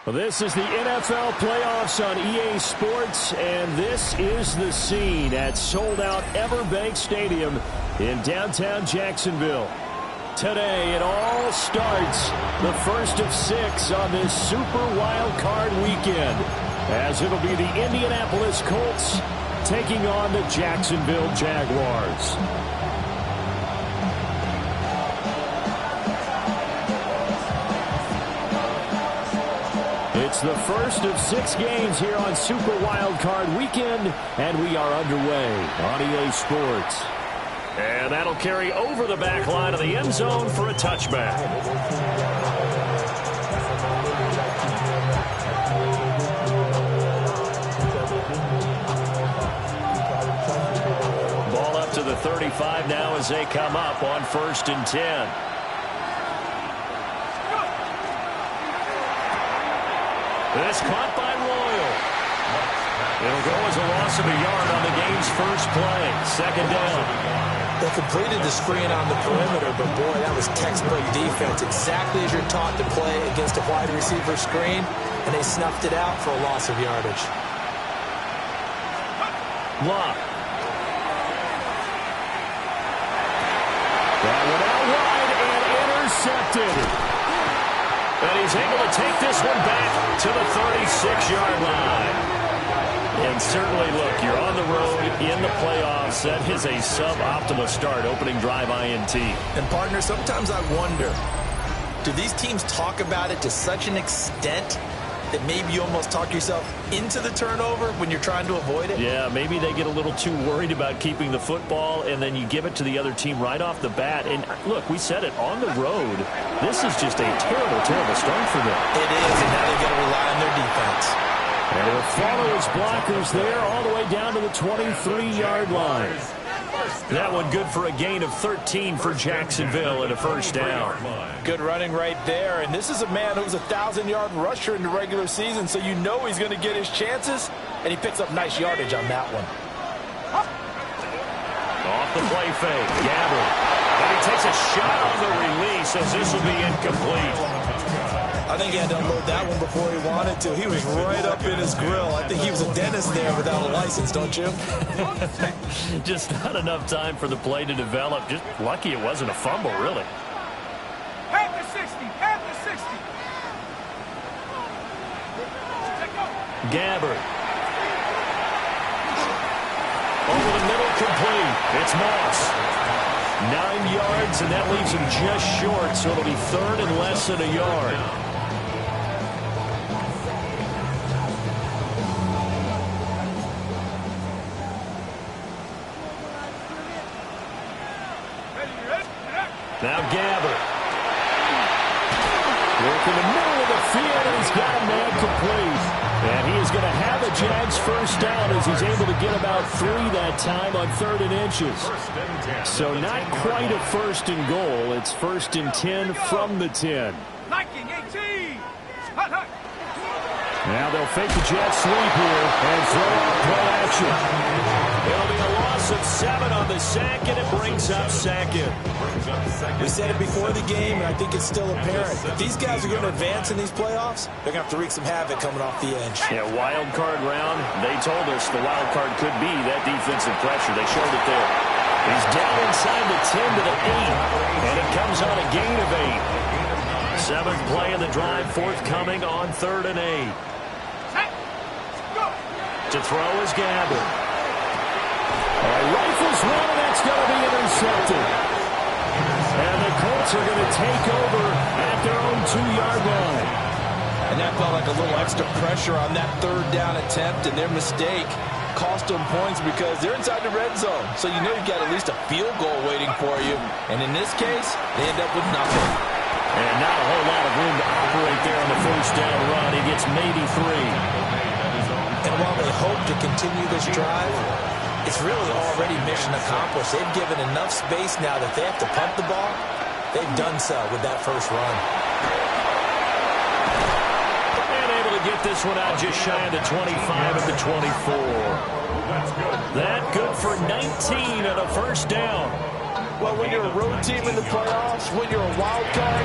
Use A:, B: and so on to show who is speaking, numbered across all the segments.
A: Well, this is the NFL playoffs on EA Sports, and this is the scene at sold-out Everbank Stadium in downtown Jacksonville. Today, it all starts, the first of 6 on this Super Wild Card weekend, as it'll be the Indianapolis Colts taking on the Jacksonville Jaguars. It's the first of 6 games here on Super Wild Card Weekend, and we are underway on EA Sports. And that'll carry over the back line of the end zone for a touchback. Ball up to the 35 now as they come up on 1st and 10. This caught by Royal. It'll go as a loss of a yard on the game's first play. 2nd down.
B: They completed the screen on the perimeter, but boy, that was textbook defense. Exactly as you're taught to play against a wide receiver screen, and they snuffed it out for a loss of yardage.
A: Lock. That one out wide and intercepted. And he's able to take this one back to the 36-yard line. And certainly, look, you're on the road in the playoffs. That is a suboptimal start, opening drive INT.
B: And, partner, sometimes I wonder, do these teams talk about it to such an extent that maybe you almost talk yourself into the turnover when you're trying to avoid it?
A: Yeah, maybe they get a little too worried about keeping the football, and then you give it to the other team right off the bat. And, look, we said it, on the road, this is just a terrible, terrible start for them.
B: It is, and now they've got to rely on their defense.
A: And they'll follow his blockers there all the way down to the 23-yard line. That one good for a gain of 13 for Jacksonville and a 1st down.
B: Good running right there. And this is a man who's a 1,000-yard rusher in the regular season, so you know he's going to get his chances, and he picks up nice yardage on that one.
A: Off the play fake, Gabbard. And he takes a shot on the release as this will be incomplete.
B: I think he had to unload that one before he wanted to. He was right up in his grill. I think he was a dentist there without a license, don't you?
A: Just not enough time for the play to develop. Just lucky it wasn't a fumble, really.
C: Half the 60, half the 60.
A: Gabbard. Over the middle, complete. It's Moss. 9 yards, and that leaves him just short, so it'll be 3rd and less than a yard. Now Gabbard. Work in the middle of the field, and he's got a man complete. And he is going to have a Jags 1st down as he's able to get about 3 that time on 3rd and inches. So not quite a 1st and goal. It's 1st and 10 from the 10.
C: Liking 18. Hot, hot.
A: Now they'll fake the jet sweep here and throw out play action. It'll be a loss loss of 7 on the sack, and it brings up second.
B: We said it before the game, and I think it's still apparent. If these guys are going to advance in these playoffs, they're going to have to wreak some havoc coming off the edge.
A: Yeah, wild card round. They told us the wild card could be that defensive pressure. They showed it there. He's down inside the 10 to the 8, and it comes on a gain of 8. 7th play of the drive, forthcoming on 3rd and 8. To throw is Gabbard. Rifles one, and that's going to be intercepted. And the Colts are going to take over at their own 2-yard line.
B: And that felt like a little extra pressure on that 3rd down attempt, and their mistake cost them points because they're inside the red zone. So you know you've got at least a field goal waiting for you. And in this case, they end up with nothing.
A: And not a whole lot of room to operate there on the 1st down run. He gets maybe 3.
B: And while they hope to continue this drive, it's really already mission accomplished. They've given enough space now that they have to punt the ball. They've done so with that first run.
A: And able to get this one out just shy of the 25 at the 24. That good for 19 on a 1st down.
B: Well, when you're a road team in the playoffs, when you're a wild card,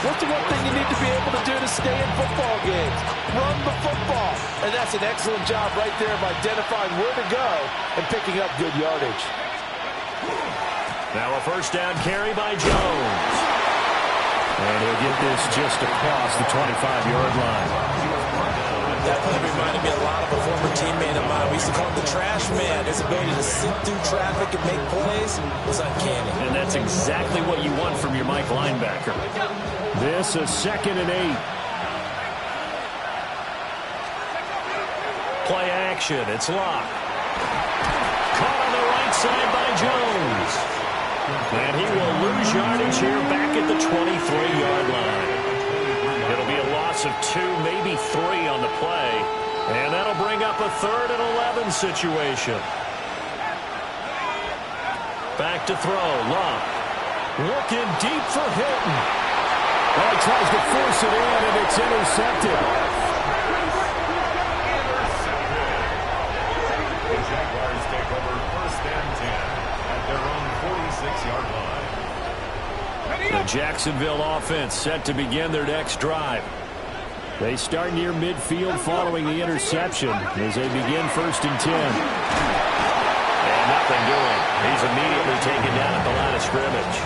B: what's the one thing you need to be able to do to stay in football games? Run the football. And that's an excellent job right there of identifying where to go and picking up good yardage.
A: Now a 1st down carry by Jones. And he'll get this just across the 25-yard line.
B: That play reminded me a lot of a former teammate of mine. We used to call him the trash man. His ability to sit through traffic and make plays was uncanny.
A: And that's exactly what you want from your Mike linebacker. This is 2nd and 8. Play action. It's Locke. Caught on the right side by Jones. And he will lose yardage here back at the 23-yard line. It'll be a loss of 2, maybe 3 on the play. And that'll bring up a 3rd and 11 situation. Back to throw. Locke. Looking deep for Hilton. Well, he tries to force it in, and it's intercepted.
D: The Jaguars take over 1st and 10 at their own 46-yard line.
A: The Jacksonville offense set to begin their next drive. They start near midfield following the interception as they begin 1st and 10. And nothing doing. He's immediately taken down at the line of scrimmage.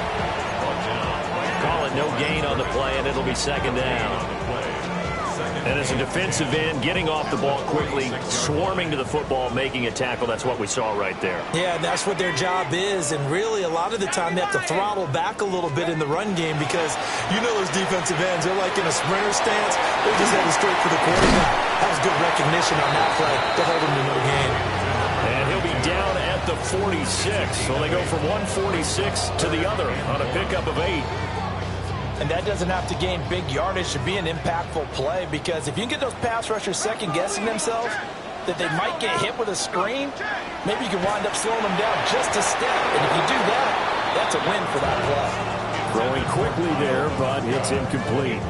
A: Call it no gain on the play, and it'll be 2nd down. And as a defensive end, getting off the ball quickly, swarming to the football, making a tackle, that's what we saw right there.
B: Yeah, that's what their job is. And really, a lot of the time, they have to throttle back a little bit in the run game because you know those defensive ends, they're like in a sprinter stance. They're just heading straight for the quarterback. That was good recognition on that play to hold him to no gain.
A: And he'll be down at the 46. So they go from 146 to the other on a pickup of 8.
B: And that doesn't have to gain big yardage to be an impactful play because if you can get those pass rushers second-guessing themselves that they might get hit with a screen, maybe you can wind up slowing them down just a step. And if you do that, that's a win for that play.
A: Throwing quickly there, but it's incomplete.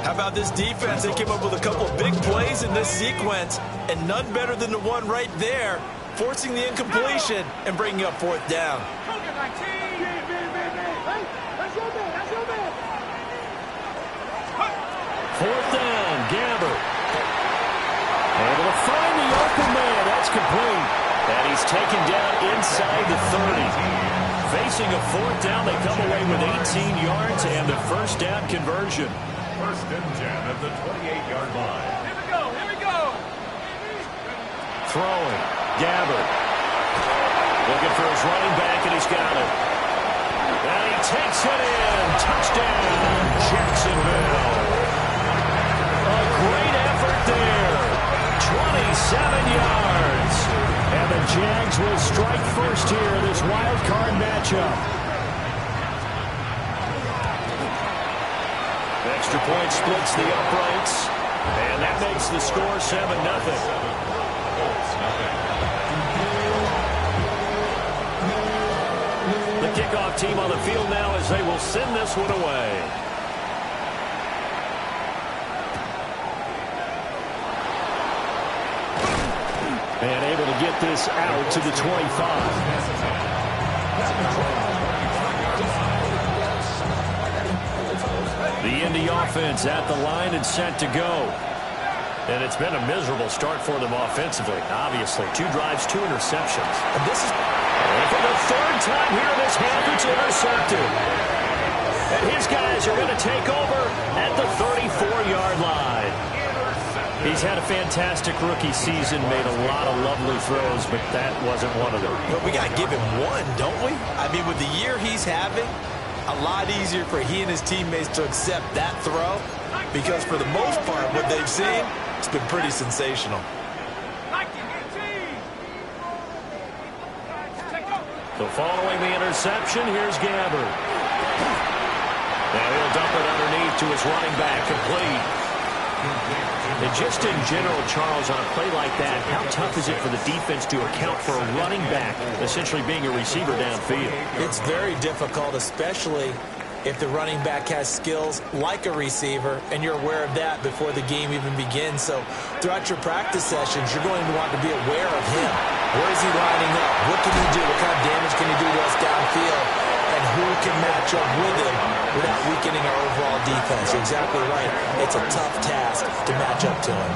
B: How about this defense? They came up with a couple of big plays in this sequence, and none better than the one right there, forcing the incompletion and bringing up 4th down.
A: 4th down, Gabbard. Able to find the open man. That's complete. And he's taken down inside the 30. Facing a 4th down, they come away with 18 yards and the 1st down conversion.
D: 1st and 10 at the 28-yard line.
C: Here we go.
A: Throwing. Gabbard. Looking for his running back, and he's got it. And he takes it in. Touchdown, Jacksonville. A great effort there. 27 yards. And the Jags will strike first here in this wild card matchup. Extra point splits the uprights. And that makes the score 7-0. The kickoff team on the field now as they will send this one away. And able to get this out to the 25. The Indy offense at the line and set to go. And it's been a miserable start for them offensively, obviously. 2 drives, 2 interceptions.
B: And this is...
A: And for the 3rd time here this half, it's intercepted. And his guys are going to take over at the 34-yard line. He's had a fantastic rookie season, made a lot of lovely throws, but that wasn't one of them.
B: But we got to give him one, don't we? I mean, with the year he's having, a lot easier for he and his teammates to accept that throw, because for the most part, what they've seen, it's been pretty sensational.
A: So following the interception, here's Gabbert. Now he'll dump it underneath to his running back, complete. And just in general, Charles, on a play like that, how tough is it for the defense to account for a running back essentially being a receiver downfield?
B: It's very difficult, especially if the running back has skills like a receiver, and you're aware of that before the game even begins. So throughout your practice sessions, you're going to want to be aware of him. Where is he lining up? What can he do? What kind of damage can he do to us downfield? And who can match up with him without weakening our overall defense? You're exactly right. It's a tough task to match up to him.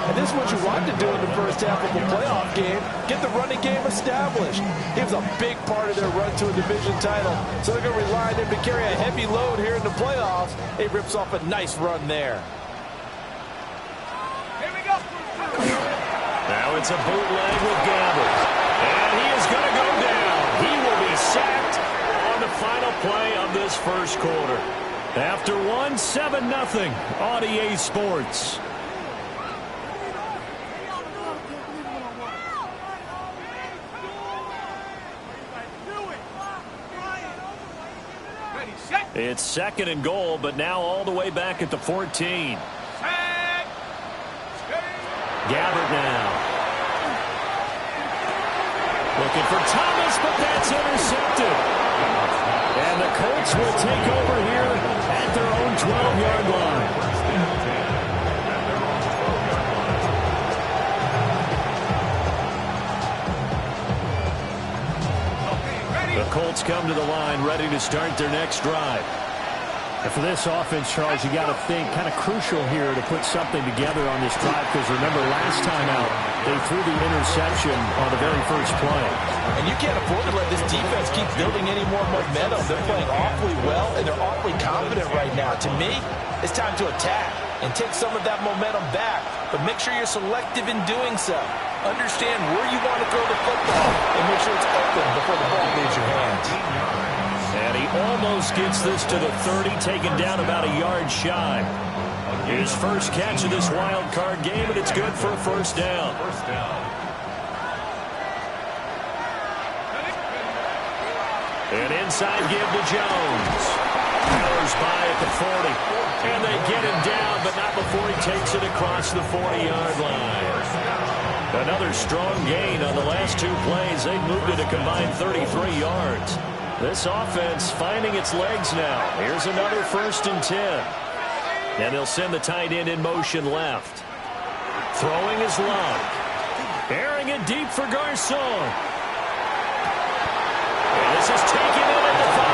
E: And this is what you want to do in the first half of a playoff game. Get the running game established. He was a big part of their run to a division title. So they're going to rely on him to carry a heavy load here in the playoffs. He rips off a nice run there.
C: Here we go.
A: Now it's a bootleg with Gabbert. And he is going to go down. He will be sacked on the final play of this first quarter. After 7-0 on EA Sports. It's 2nd and goal, but now all the way back at the 14. Gabbert now. Looking for Thomas, but that's intercepted. And the Colts will take over here at their own 12-yard line. The Colts come to the line, ready to start their next drive. And for this offense, Charles, you got to think kind of crucial here to put something together on this drive, because remember last time out, they threw the interception on the very first play.
B: And you can't afford to let this defense keep building any more momentum. They're playing awfully well, and they're awfully confident right now. To me, it's time to attack and take some of that momentum back, but make sure you're selective in doing so. Understand where you want to throw the football and make sure it's open before the ball leaves your hands.
A: And he almost gets this to the 30, taken down about a yard shy. His first catch of this wild card game, and it's good for a first down. An inside give to Jones. Powers by at the 40. And they get him down, but not before he takes it across the 40-yard line. Another strong gain on the last 2 plays. They've moved it a combined 33 yards. This offense finding its legs now. Here's another 1st and 10. And they'll send the tight end in motion left. Throwing his Love. Airing it deep for Garcon. And this is taken in at the 5.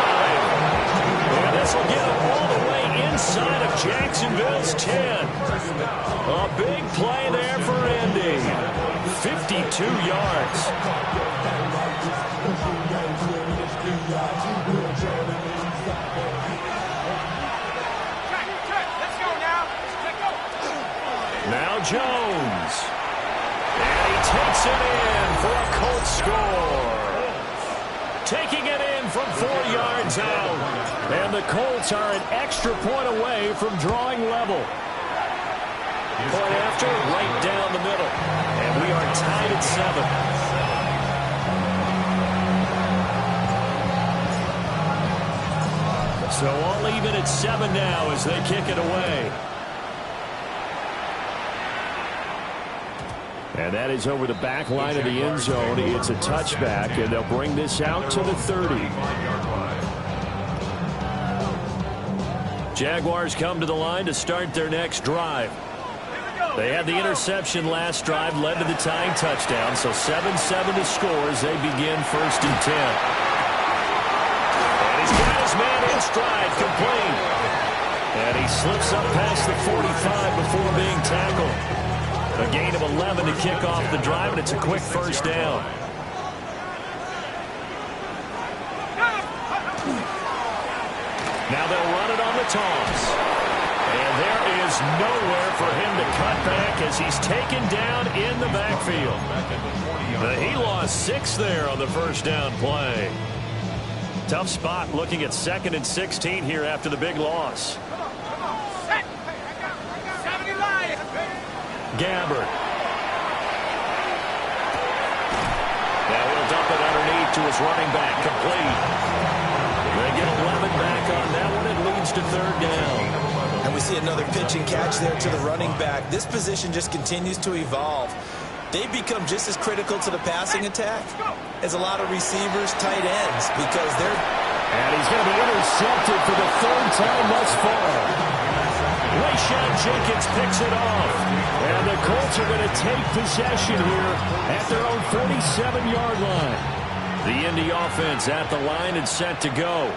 A: And this will get him all the way inside of Jacksonville's 10. A big play there for Indy. 52 yards. Now Jones. And he takes it in for a Colts score. Taking it in from 4 yards out. And the Colts are an extra point away from drawing level. Point after, right down the middle. And we are tied at 7. So all even at 7 now as they kick it away. And that is over the back line of the end zone. It's a touchback, and they'll bring this out to the 30. Jaguars come to the line to start their next drive.
C: Here we go.
A: They had the interception last drive, led to the tying touchdown, so 7-7 to score as they begin 1st and 10. And he's got his man in stride, complete. And he slips up past the 45 before being tackled. A gain of 11 to kick off the drive, and it's a quick 1st down. Now they'll run it on the toss. And there is nowhere for him to cut back as he's taken down in the backfield. He lost 6 there on the 1st down play. Tough spot looking at 2nd and 16 here after the big loss. Gabbert. Now he'll dump it underneath to his running back, complete. They get 11 back on that one. It leads to 3rd down.
B: And we see another pitch and catch there to the running back. This position just continues to evolve. They become just as critical to the passing attack as a lot of receivers, tight ends, because they're...
A: And he's going to be intercepted for the 3rd time thus far. Rayshawn Jenkins picks it off. And the Colts are going to take possession here at their own 47-yard line. The Indy offense at the line and set to go.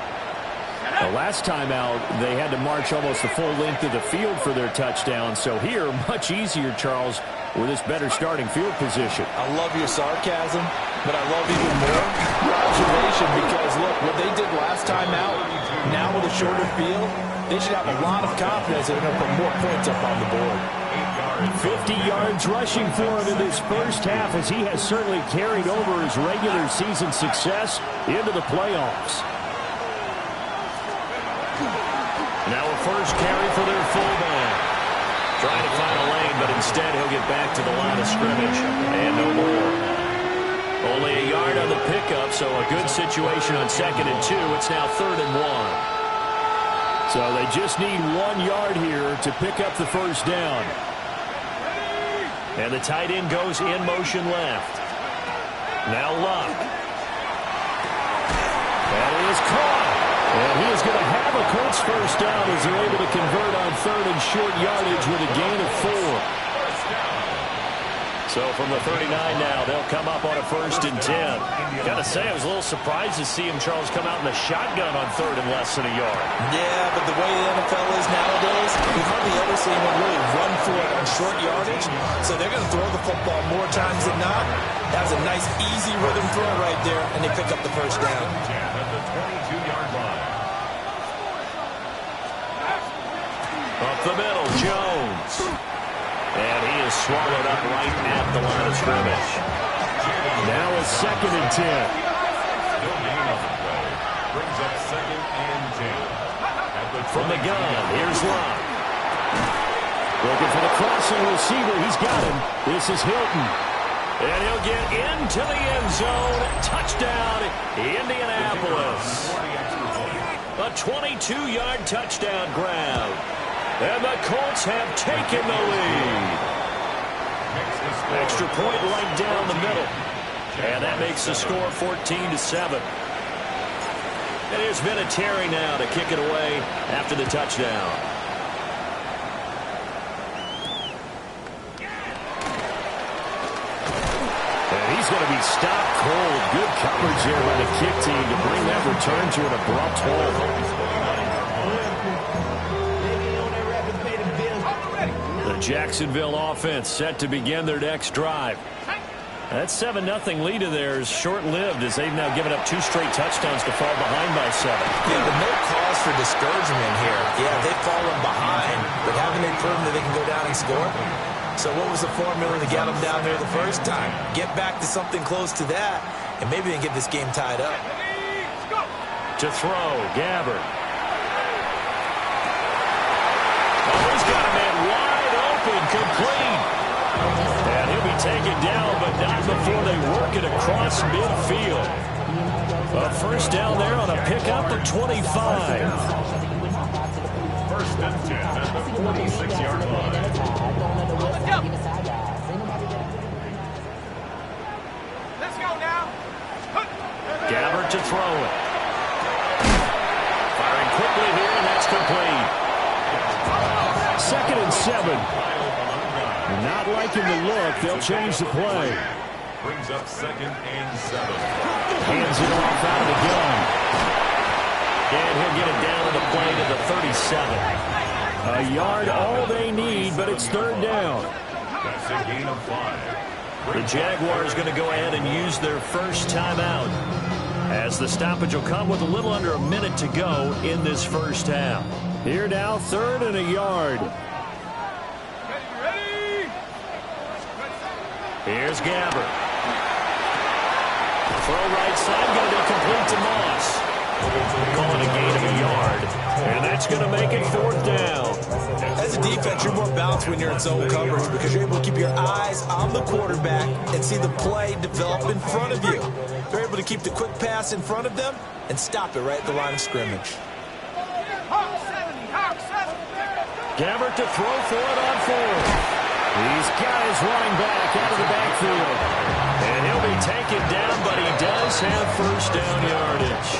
A: The last time out, they had to march almost the full length of the field for their touchdown. So here, much easier, Charles, with this better starting field position.
E: I love your sarcasm, but I love even more your observation because, look, what they did last time out, now with a shorter field, they should have a lot of confidence that they're going to put more points up on the board.
A: 50 yards rushing for him in this 1st half as he has certainly carried over his regular season success into the playoffs. Now a 1st carry for their fullback. Trying to find a lane, but instead he'll get back to the line of scrimmage. And no more. Only a yard on the pickup, so a good situation on 2nd and 2. It's now 3rd and 1. So they just need 1 yard here to pick up the 1st down. And the tight end goes in motion left. Now Luck. That is caught. And he is going to have a Colts 1st down as they're able to convert on 3rd and short yardage with a gain of 4. So from the 39 now, they'll come up on a 1st and 10. Got to say, I was a little surprised to see him, Charles, come out in the shotgun on 3rd and less than a yard.
B: Yeah, but the way the NFL is nowadays, we hardly ever see anyone really run for it on short yardage. So they're going to throw the football more times than not. That was a nice, easy rhythm throw right there, and they pick up the 1st down.
D: At the 22-yard line.
A: Up the middle, Jones. And he is swallowed up right at the line of scrimmage. Now a 2nd and 10.
D: Brings up 2nd and 10.
A: From the gun, here's Luck. Looking for the crossing receiver. He's got him. This is Hilton. And he'll get into the end zone. Touchdown, Indianapolis. A 22-yard touchdown grab. And the Colts have taken the lead. Extra point right down the middle. And that makes the score 14-7. And here's Vinatieri now to kick it away after the touchdown. And he's going to be stopped cold. Good coverage here by the kick team to bring that return to an abrupt halt. Jacksonville offense set to begin their next drive. That 7-0 lead of theirs short-lived as they've now given up 2 straight touchdowns to fall behind by 7.
B: Yeah, but no cause for discouragement here. Yeah, they've fallen behind, but haven't they proven that they can go down and score? So what was the formula to get them down there the first time? Get back to something close to that, and maybe they can get this game tied up.
A: To throw, Gabbert. Oh, he's got a man wide open, complete. And he'll be taken down, but not before they work it across midfield. A 1st down there on a pickup of 25.
D: 1st and 10 at the 46-yard line.
C: Let's go now.
A: Gabbert to throw it. Firing quickly here, and that's complete. 2nd and 7. Not liking the look. They'll change the play.
D: Brings up 2nd and 7.
A: Hands it off out of the gun. And he'll get it down to the play to the 37. A yard all they need, but it's 3rd down.
D: That's a gain of 5.
A: The Jaguars going to go ahead and use their first timeout, as the stoppage will come with a little under a minute to go in this first half. Here now, 3rd and a yard. Here's Gabbert. Throw right side, going to be complete to Moss. Calling a gain of a yard, and that's going to make it 4th down.
B: As a defense, you're more balanced when you're in zone coverage because you're able to keep your eyes on the quarterback and see the play develop in front of you. You're able to keep the quick pass in front of them and stop it right at the line of scrimmage.
A: Gabbert to throw for it on 4th. He's got his running back out of the backfield. And he'll be taken down, but he does have first down yardage.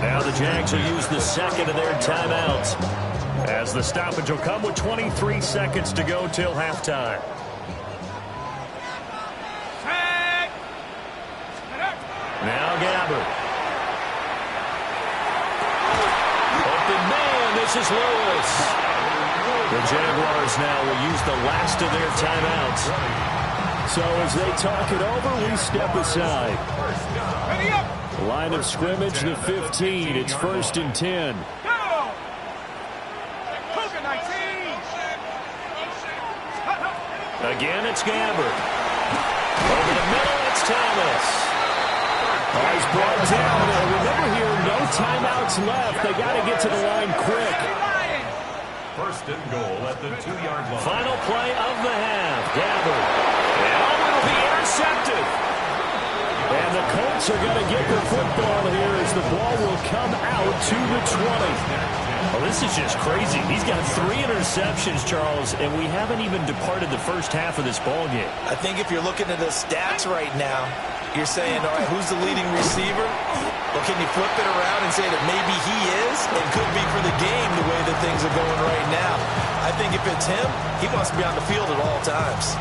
A: Now the Jags will use the second of their timeouts, as the stoppage will come with 23 seconds to go till halftime. Now Gabbert. Open man, this is Lewis. The Jaguars now will use the last of their timeouts. So as they talk it over, we step aside. Line of scrimmage, the 15. It's 1st and 10. Again, it's Gabbert. Over the middle, it's Thomas. He's brought down. Remember here, no timeouts left. They got to get to the line quick.
D: 1st and goal at the 2-yard line.
A: Final play of the half. Gabbert. And it'll be intercepted. And the Colts are going to get the football here as the ball will come out to the 20. Well, this is just crazy. He's got 3 interceptions, Charles, and we haven't even departed the first half of this ball game.
B: I think if you're looking at the stats right now, you're saying, all right, who's the leading receiver? Well, can you flip it around and say that maybe he is and could be for the game the way that things are going right now? I think if it's him, he wants to be on the field at all times.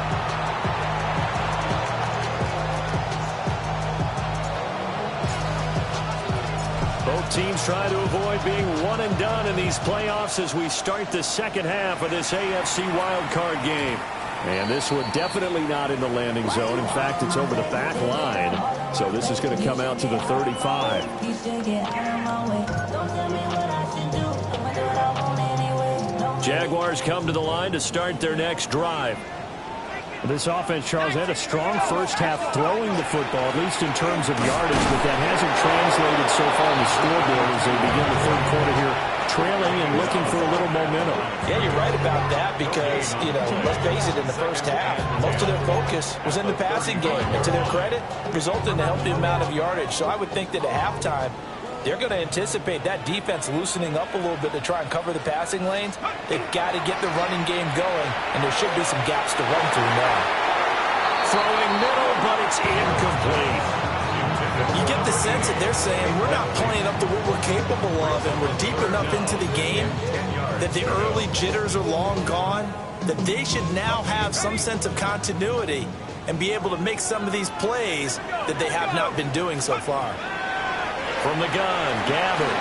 A: Both teams try to avoid being one and done in these playoffs as we start the second half of this AFC wildcard game. And this one definitely not in the landing zone. In fact, it's over the back line. So this is going to come out to the 35. Jaguars come to the line to start their next drive. This offense, Charles, had a strong first half throwing the football, at least in terms of yardage, but that hasn't translated so far in the scoreboard as they begin the 3rd quarter here, trailing and looking for a little momentum.
B: Yeah, you're right about that because, let's face it, in the first half, most of their focus was in the passing game. And to their credit, resulted in a healthy amount of yardage. So I would think that at halftime, they're going to anticipate that defense loosening up a little bit to try and cover the passing lanes. They've got to get the running game going, and there should be some gaps to run through now.
A: Throwing middle, but it's incomplete.
B: You get the sense that they're saying we're not playing up to what we're capable of, and we're deep enough into the game that the early jitters are long gone, that they should now have some sense of continuity and be able to make some of these plays that they have not been doing so far.
A: From the gun, Gabbert.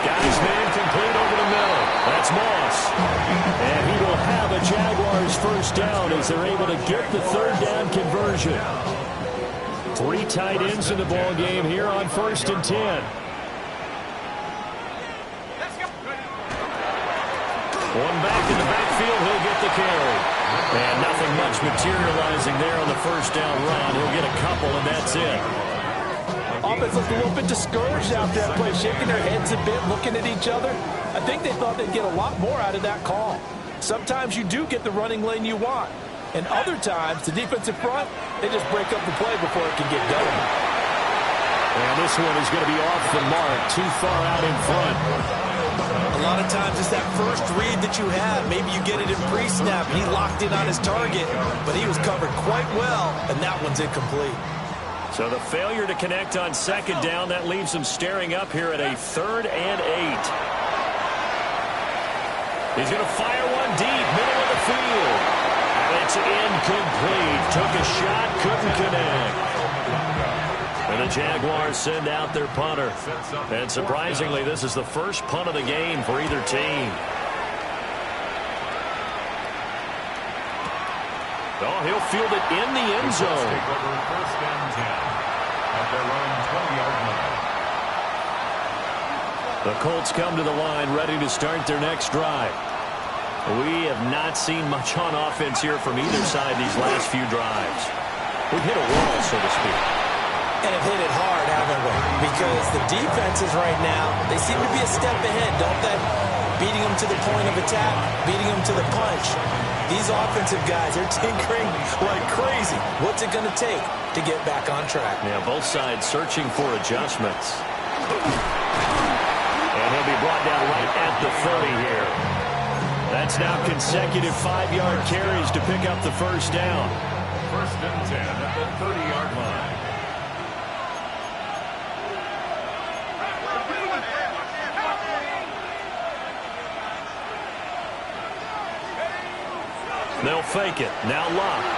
A: Got his man complete over the middle. That's Moss. And he will have a Jaguars first down as they're able to get the 3rd down conversion. 3 tight ends in the ball game here on 1st and 10. One back in the backfield, he'll get the carry. And nothing much materializing there on the first down run. He'll get a couple, and that's it.
E: Offense looked a little bit discouraged out there, play, shaking their heads a bit, looking at each other. I think they thought they'd get a lot more out of that call. Sometimes you do get the running lane you want, and other times, the defensive front, they just break up the play before it can get going.
A: And this one is going to be off the mark, too far out in front.
B: A lot of times it's that first read that you have. Maybe you get it in pre-snap. He locked in on his target, but he was covered quite well, and that one's incomplete.
A: So the failure to connect on 2nd down, that leaves them staring up here at a 3rd and 8. He's going to fire one deep, middle of the field. incomplete. Took a shot, couldn't connect. And the Jaguars send out their punter. And surprisingly, this is the first punt of the game for either team. Oh, he'll field it in the end zone.
D: Take over 1st and 10 at their own 20-yard line.
A: The Colts come to the line ready to start their next drive. We have not seen much on offense here from either side these last few drives. We've hit a wall, so to speak.
B: And have hit it hard, haven't we? Because the defenses right now, they seem to be a step ahead, don't they? Beating them to the point of attack, beating them to the punch. These offensive guys are tinkering like crazy. What's it going to take to get back on track?
A: Yeah, both sides searching for adjustments. And he'll be brought down right at the 30 here. That's now consecutive 5-yard carries to pick up the first down.
D: 1st and 10 at the 30-yard line.
A: They'll fake it. Now Locke.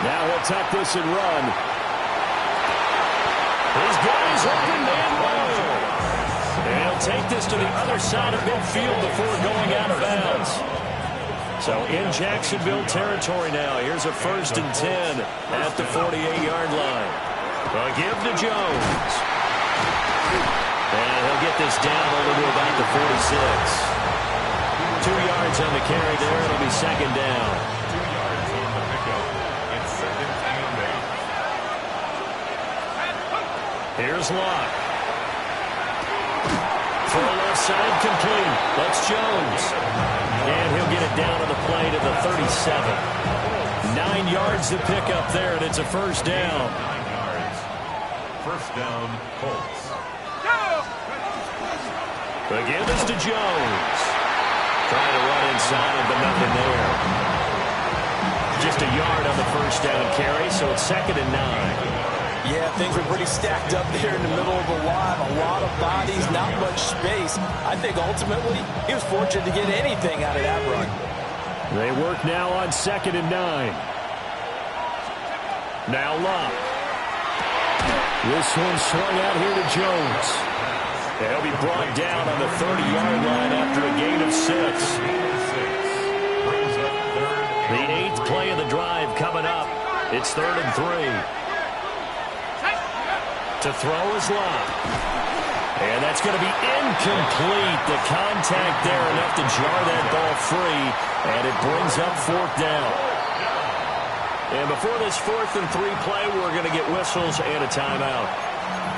A: Now he'll tuck this and run. His guy's open man low. And he'll take this to the other side of midfield before going out of bounds. So in Jacksonville territory now. Here's a 1st and 10 at the 48-yard line. A give to Jones. And he'll get this down over to about the 46. 2 yards on the carry there. It'll be 2nd down.
D: 2 yards on the pickup. It's 2nd and 8.
A: Here's Locke. For the left side, complete. That's Jones. And he'll get it down on the play to the 37. 9 yards to pick up there, and it's a 1st down.
D: 9 yards. 1st down, Colts.
A: Again, this to Jones. Trying to run inside, but nothing there. Just a yard on the 1st down carry, so it's 2nd and 9.
B: Yeah, things were pretty stacked up there in the middle of the line. A lot of bodies, not much space. I think ultimately he was fortunate to get anything out of that run.
A: They work now on 2nd and 9. Now Locke. This one swung out here to Jones. He'll be brought down on the 30-yard line after a gain of 6. The 8th play of the drive coming up. It's 3rd and 3. To throw is Locke. And that's going to be incomplete. The contact there enough to jar that ball free. And it brings up 4th down. And before this 4th and 3 play, we're going to get whistles and a timeout.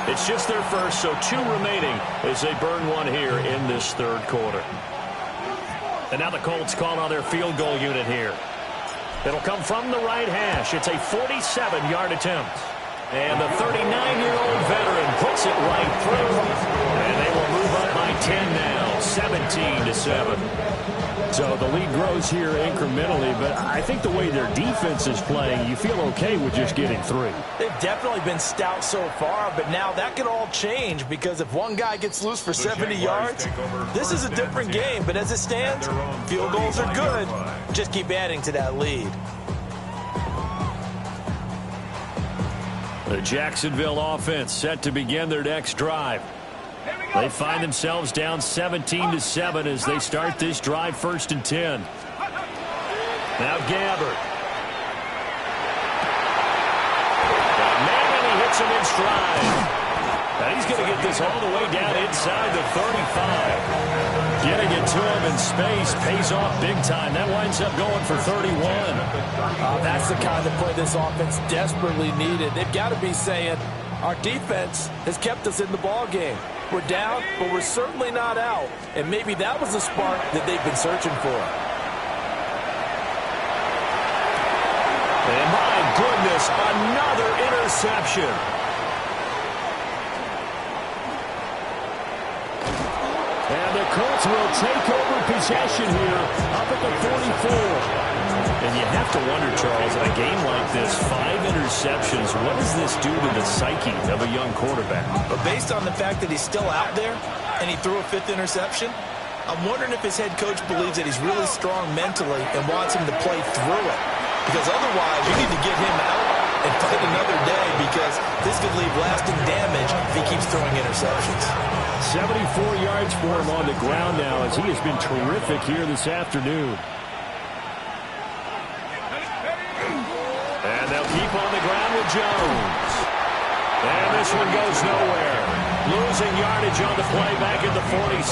A: It's just their first, so 2 remaining as they burn one here in this 3rd quarter. And now the Colts call on their field goal unit here. It'll come from the right hash. It's a 47-yard attempt. And the 39-year-old veteran puts it right through. And they will move up by 10 now, 17-7. So the lead grows here incrementally, but I think the way their defense is playing, you feel okay with just getting 3.
B: They've definitely been stout so far, but now that could all change because if one guy gets loose for 70 yards, this is a different game. But as it stands, field goals are good. Just keep adding to that lead.
A: The Jacksonville offense set to begin their next drive. They find themselves down 17-7 as they start this drive 1st and 10. Now Gabbert. And he hits him in stride. And he's going to get this all the way down inside the 35. Getting it to him in space pays off big time. That winds up going for 31.
B: That's the kind of play this offense desperately needed. They've got to be saying, our defense has kept us in the ball game. We're down, but we're certainly not out. And maybe that was the spark that they've been searching for.
A: And my goodness, another interception. And the Colts will take over possession here up at the 44. And you have to wonder, Charles, in a game like this, 5 interceptions, what does this do to the psyche of a young quarterback?
B: But based on the fact that he's still out there and he threw a 5th interception, I'm wondering if his head coach believes that he's really strong mentally and wants him to play through it. because otherwise you need to get him out and fight another day, because this could leave lasting damage if he keeps throwing interceptions.
A: 74 yards for him on the ground now, as he has been terrific here this afternoon. And they'll keep on the ground with Jones. And this one goes nowhere. Losing yardage on the play back at the 46.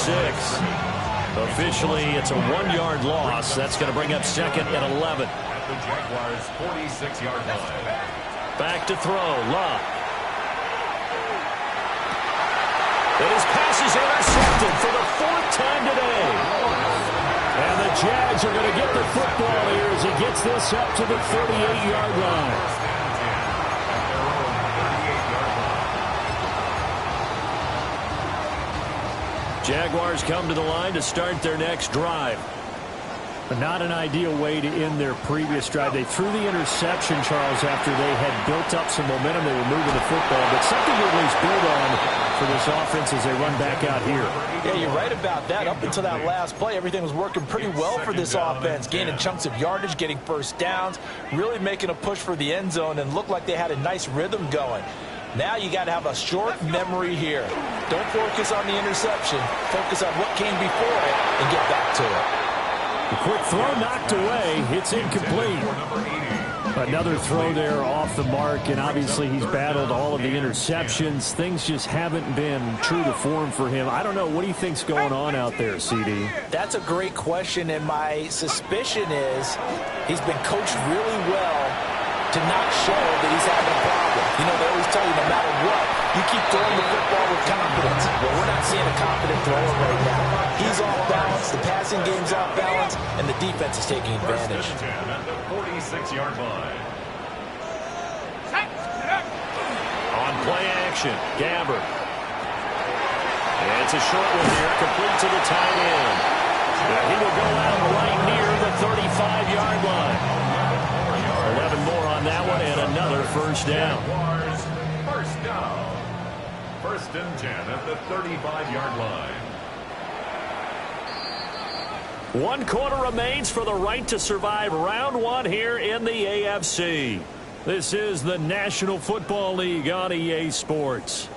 A: Officially, it's a 1-yard loss. That's going to bring up second and 11.
D: At the Jaguars' 46-yard line.
A: Back to throw. Love. And his pass is intercepted for the 4th time today. And the Jags are going to get the football here as he gets this up to the 38-yard line. Jaguars come to the line to start their next drive. But not an ideal way to end their previous drive. They threw the interception, Charles, after they had built up some momentum. They were moving the football, but something to at least build on for this offense as they run back out here.
B: Yeah, you're right about that. Up until that last play, everything was working pretty well for this offense, gaining chunks of yardage, getting first downs, really making a push for the end zone, and looked like they had a nice rhythm going. Now you got to have a short memory here. Don't focus on the interception. Focus on what came before it and get back to it.
A: The quick throw knocked away. It's incomplete. Another throw there off the mark, and obviously he's battled all of the interceptions. Things just haven't been true to form for him. I don't know. What do you think's going on out there, CD?
B: That's a great question, and my suspicion is he's been coached really well to not show that he's having a problem. You know, they always tell you no matter what, you keep throwing the football with confidence. Well, we're not seeing a confident thrower right now. He's off balance, the passing game's off balance, and the defense is taking advantage.
D: First and 10 at the 46-yard line.
A: On play action, Gabbert. And it's a short one here, complete to the tight end. And he will go out right near the 35-yard line. 11 more on that one, and another first down.
D: Jaguars, first down. First and 10 at the 35-yard line.
A: 1 quarter remains for the right to survive round 1 here in the AFC. This is the National Football League on EA Sports.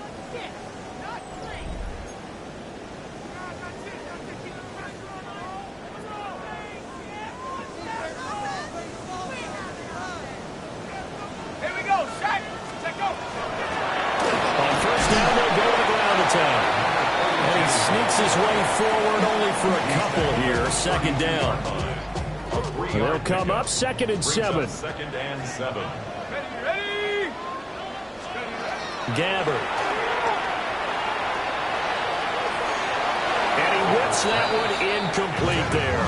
A: His way forward only for a couple here. Second down. They'll come up 2nd and 7.
D: 2nd and 7.
C: Ready?
A: Gabbert. And he whips that one incomplete there.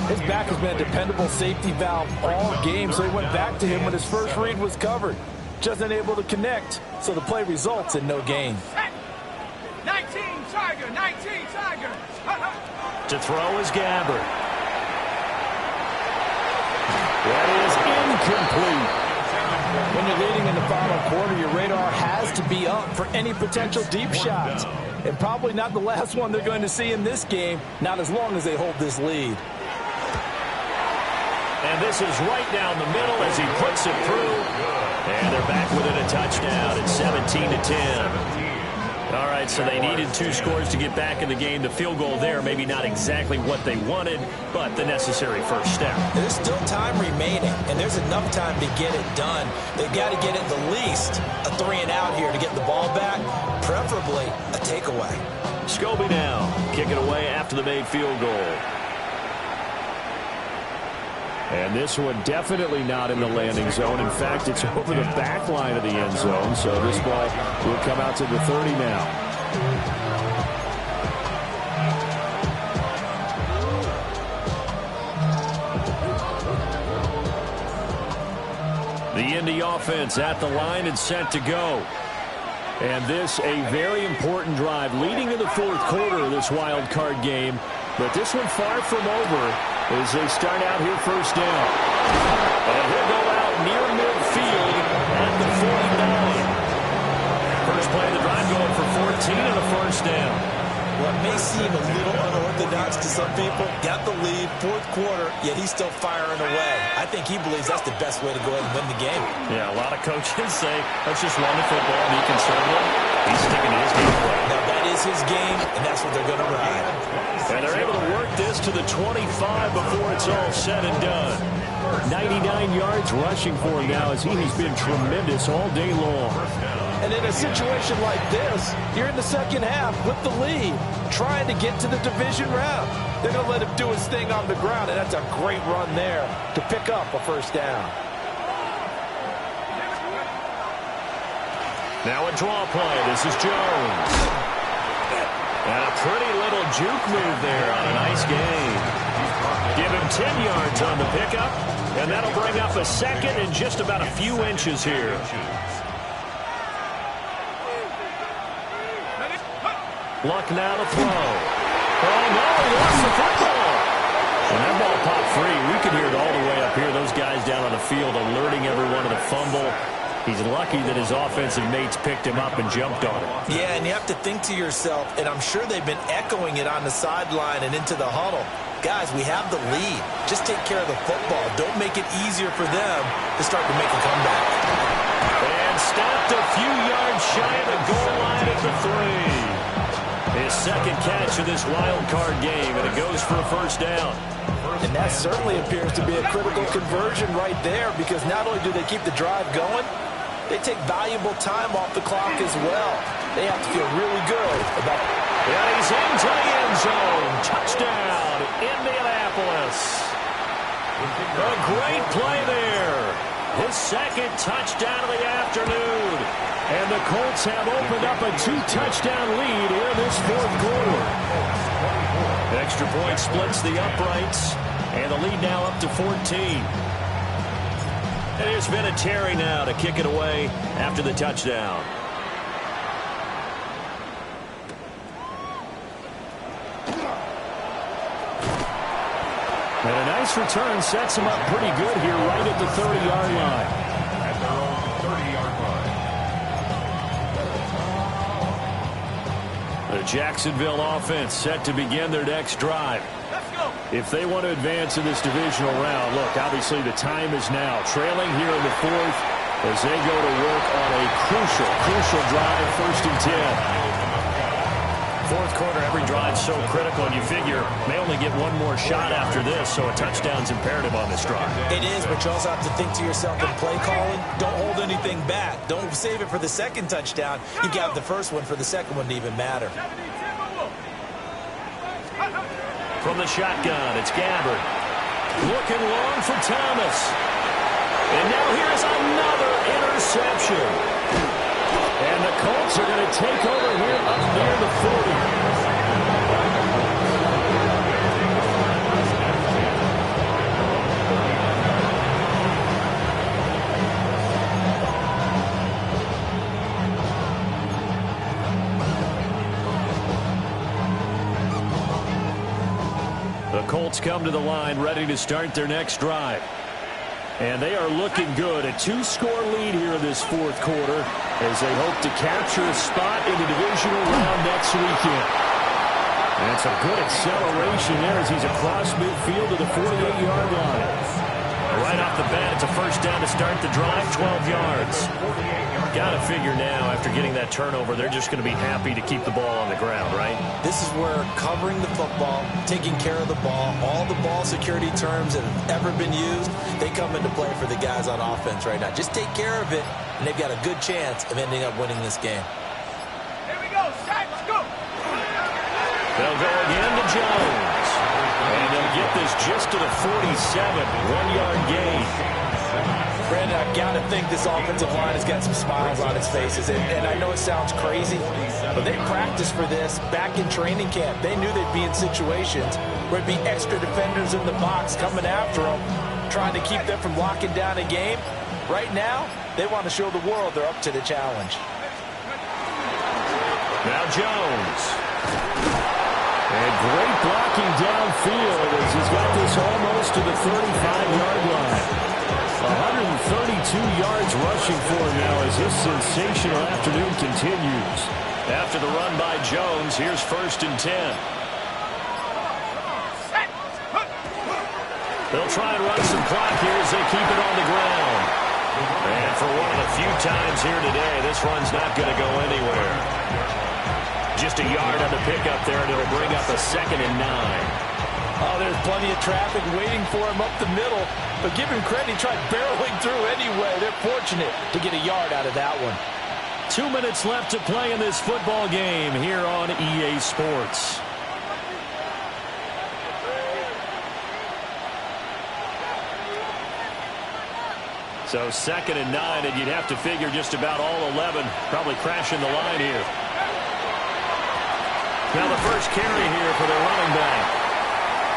B: His back has been a dependable safety valve all game, so he went back to him when his first read was covered. Just unable to connect, so the play results in no gain.
C: 19 Tiger, 19 Tiger.
A: To throw is Gabbert. That is incomplete.
B: When you're leading in the final quarter, your radar has to be up for any potential deep shots. And probably not the last one they're going to see in this game, not as long as they hold this lead.
A: And this is right down the middle as he puts it through. And they're back within a touchdown at 17-10. All right, so they needed 2 scores to get back in the game. The field goal there, maybe not exactly what they wanted, but the necessary first step.
B: There's still time remaining, and there's enough time to get it done. They've got to get at the least a 3-and-out here to get the ball back, preferably a takeaway.
A: Scobie now, kicking away after the made field goal. And this one definitely not in the landing zone. In fact, it's over the back line of the end zone. So this ball will come out to the 30 now. The Indy offense at the line and set to go. And this a very important drive leading in the 4th quarter of this wild card game. But this one far from over as they start out here first down. And he'll go out near midfield at the 49. First play of the drive going for 14 and a first down.
B: Well, it may seem a little unorthodox to some people. Got the lead, fourth quarter, yet he's still firing away. I think he believes that's the best way to go ahead and win the game.
A: Yeah, a lot of coaches say, let's just run the football, be conservative. He's sticking to his game plan.
B: Now, that is his game, and that's what they're going to ride.
A: And they're able to work this to the 25 before it's all said and done. 99 yards rushing for him now as he has been tremendous all day long.
E: And in a situation like this, you're in the second half with the lead, trying to get to the division round. They're going to let him do his thing on the ground, and that's a great run there to pick up a first down.
A: Now a draw play. This is Jones. And a pretty little juke move there on a nice gain. Give him 10 yards on the pickup, and that'll bring up a second and just about a few inches here. Luck now to throw. Oh, no, he lost the football. And that ball popped free. We could hear it all the way up here. Those guys down on the field alerting everyone of the fumble. He's lucky that his offensive mates picked him up and jumped on him.
B: Yeah, and you have to think to yourself, and I'm sure they've been echoing it on the sideline and into the huddle. Guys, we have the lead. Just take care of the football. Don't make it easier for them to start to make a comeback.
A: And stopped a few yards shy of the goal line at the 3. His second catch of this wild card game, and it goes for a first down.
E: And that certainly appears to be a critical conversion right there, because not only do they keep the drive going, they take valuable time off the clock as well. They have to feel really good about it.
A: And he's into the end zone. Touchdown, Indianapolis. A great play there. His second touchdown of the afternoon. And the Colts have opened up a 2-touchdown lead here in this fourth quarter. Extra point splits the uprights. And the lead now up to 14. And here's Vinatieri now to kick it away after the touchdown. And a nice return sets him up pretty good here right at the 30-yard line.
D: At their own 30-yard line.
A: The Jacksonville offense set to begin their next drive. If they want to advance in this divisional round, look, obviously the time is now. Trailing here in the fourth as they go to work on a crucial drive, 1st and 10. Fourth quarter, every drive's so critical, and you figure may only get one more shot after this, so a touchdown's imperative on this drive.
B: It is, but you also have to think to yourself in play calling, don't hold anything back. Don't save it for the second touchdown. You got the first one for the second one to even matter.
A: From the shotgun, it's Gabbard. Looking long for Thomas. And now here's another interception. And the Colts are going to take over here up near the 40. The Colts come to the line ready to start their next drive. And they are looking good. A 2-score lead here in this fourth quarter as they hope to capture a spot in the divisional round next weekend. And it's a good acceleration there as he's across midfield to the 48-yard line. Right off the bat, it's a first down to start the drive, 12 yards. Got to figure now, after getting that turnover, they're just going to be happy to keep the ball on the ground, right?
B: This is where covering the football, taking care of the ball, all the ball security terms that have ever been used, they come into play for the guys on offense right now. Just take care of it, and they've got a good chance of ending up winning this game.
C: Here we go, Jags, go!
A: They'll go again to Jones. And they'll get this just to the 47, 1-yard gain.
B: Brandon, I've got to think this offensive line has got some smiles on its faces. And I know it sounds crazy, but they practiced for this back in training camp. They knew they'd be in situations where it'd be extra defenders in the box coming after them, trying to keep them from locking down a game. Right now, they want to show the world they're up to the challenge.
A: Now Jones. And great blocking downfield as he's got this almost to the 35-yard line. 132 yards rushing for him now as this sensational afternoon continues. After the run by Jones, here's 1st and 10. They'll try and run some clock here as they keep it on the ground. And for one of the few times here today, this run's not going to go anywhere. Just a yard on the pickup there, and it'll bring up a 2nd and 9.
B: Oh, there's plenty of traffic waiting for him up the middle. But give him credit, he tried barreling through anyway. They're fortunate to get a yard out of that one.
A: 2 minutes left to play in this football game here on EA Sports. So 2nd and 9, and you'd have to figure just about all 11 probably crashing the line here. Now the first carry here for the running back.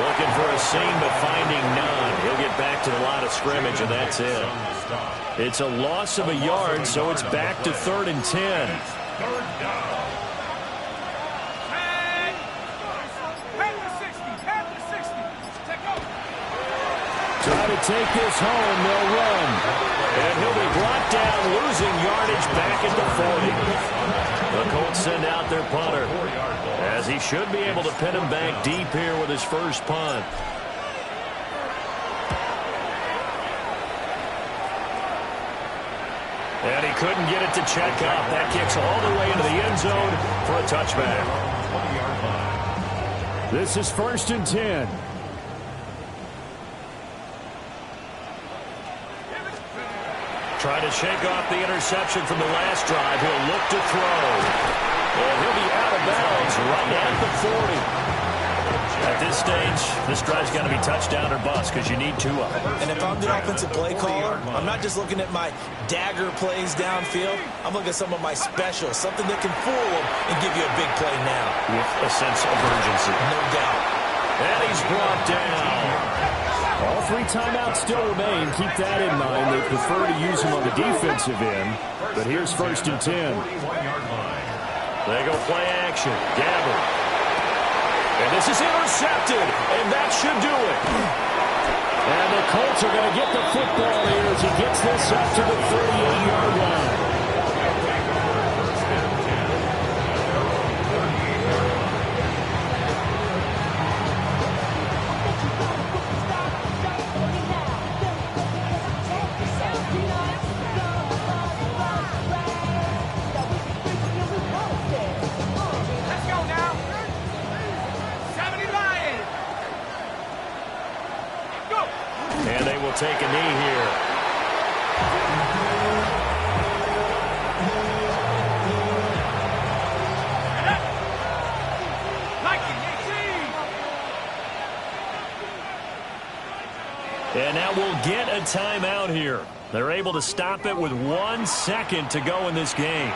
A: Looking for a seam, but finding none. He'll get back to the line of scrimmage, and that's it. It's a loss of a yard, so it's back to 3rd and 10. Try to take this home, they'll run. And he'll be brought down, losing yardage back at the 40. The Colts send out their punter, as he should be able to pin him back deep here with his first punt. And he couldn't get it to check up. That kicks all the way into the end zone for a touchback. This is 1st and 10. Try to shake off the interception from the last drive. He'll look to throw. And he'll be out of bounds right at the 40. At this stage, this drive's got to be touchdown or bust because you need 2 of them.
B: And if I'm the offensive play caller, I'm not just looking at my dagger plays downfield. I'm looking at some of my specials, something that can fool them and give you a big play now.
A: With a sense of urgency.
B: No doubt.
A: And he's brought down. All 3 timeouts still remain. Keep that in mind. They prefer to use him on the defensive end. But here's 1st and 10. They go play action. Gabbard. And this is intercepted. And that should do it. And the Colts are going to get the football here as he gets this up to the 38-yard line. Take a knee here. And now we'll get a timeout here. They're able to stop it with 1 second to go in this game.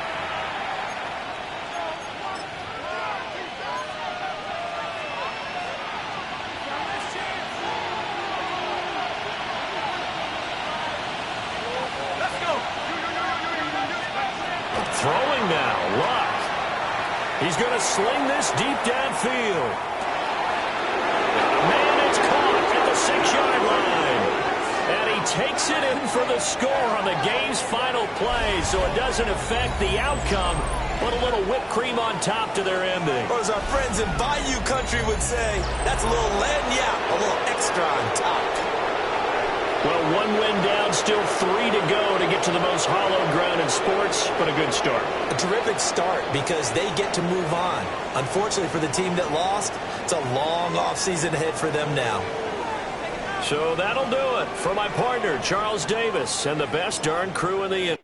A: Throwing now, Luck. He's going to sling this deep downfield. Man, it's caught at the 6-yard line. And he takes it in for the score on the game's final play, so it doesn't affect the outcome, but a little whipped cream on top to their ending.
B: Or as our friends in Bayou Country would say, that's a little lagniappe, a little extra on top.
A: Well, 1 win down, still 3 to go to get to the most hallowed ground in sports, but a good start.
B: A terrific start because they get to move on. Unfortunately for the team that lost, it's a long offseason ahead for them now.
A: So that'll do it for my partner, Charles Davis, and the best darn crew in the